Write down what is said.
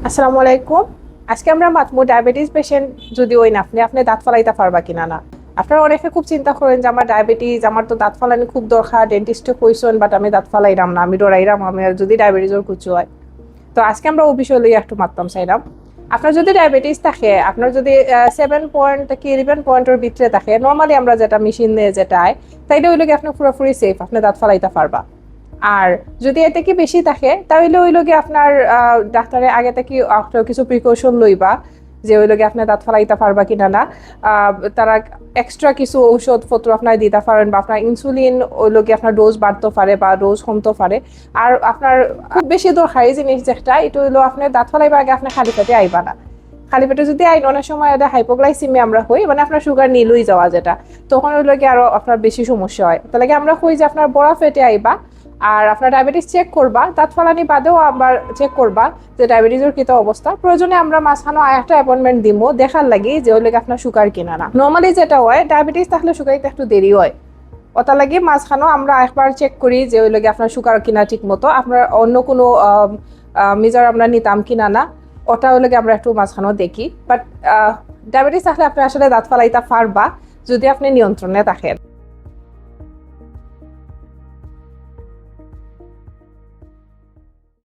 আসসালামু আলাইকুম। আজকে আমরা মাতমু ডায়াবেটিস পেশেন্ট যদি ওই না আপনি দাঁত ফালাইতে পারবা কিনা না। আপনারা অনেকে খুব চিন্তা করেন যে আমার ডায়াবেটিস, আমার তো দাঁত ফালানি খুব দরকার, ডেন্টিস্টে কইছেন বাট আমি দাঁত ফালাইরাম না, আমি ডরাইরাম আমি যদি ডায়াবেটিসের কিছু হয়। তো আজকে আমরা ও বিষয় লইয়া একটু মাততাম চাইলাম। আপনার যদি ডায়াবেটিস থাকে, আপনার যদি 7 পয়েন্ট কি 11 পয়েন্টের ভিতরে থাকে, নর্মালি আমরা যেটা মেশিন নিয়ে যেটা আয় তাইলে ওইলে আপনি পুরোপুরি সেফ, আপনি দাঁত ফালাইতে পারবা। আর যদি এতে কি বেশি থাকে তাহলে ওই লোকে আপনার ডাক্তারের আগে থেকে কিছু প্রিকশন লইবা, যে ওই লোকে আপনি দাঁত ফালাইতে পারবা কিনা না। তারা এক্সট্রা কিছু ঔষধপত্র আপনার দিতে পারেন, বা আপনার ইনসুলিন ওই লোকে আপনার ডোজ বাড়তে পারে বা ডোজ কমতে পারে। আর আপনার খুব বেশি দরকারি জিনিস যেটা, এটা হইলো আপনি দাঁত ফালাইবার আগে আপনি খালি পেটে আইবা না। খালি পেটে যদি আইন অনেক সময় এটা হাইপোগ্লাইসিমি আমরা হই, মানে আপনার সুগার নিলই যাওয়া যেটা, তখন ওই লোকে আরো আপনার বেশি সমস্যা হয়। তাহলে আমরা কই যে আপনার বড়া ফেটে আইবা, আর আপনার ডায়াবেটিস চেক করবা, দাঁত ফালানি বাদেও আবার চেক করবা যে ডায়াবেটিসের কি অবস্থা। প্রয়োজনে আমরা মাঝখানে একটা অ্যাপয়েন্টমেন্ট দিব দেখার লাগি যে ওই লেগে আপনার সুগার কিনা না। নর্মালি যেটা হয় ডায়াবেটিস থাকলে সুগারিতে একটু দেরি হয়, ওটা লাগে মাঝখানেও আমরা একবার চেক করি যে ওই লেগে আপনার সুগার কিনা ঠিক মতো, আপনার অন্য কোনো মেজার আমরা নিতাম কিনা না, ওটা ওই লেগে আমরা একটু মাঝখানেও দেখি। বাট ডায়াবেটিস থাকলে আপনি আসলে দাঁত ফালাইতে পারবা যদি আপনি নিয়ন্ত্রণে থাকেন।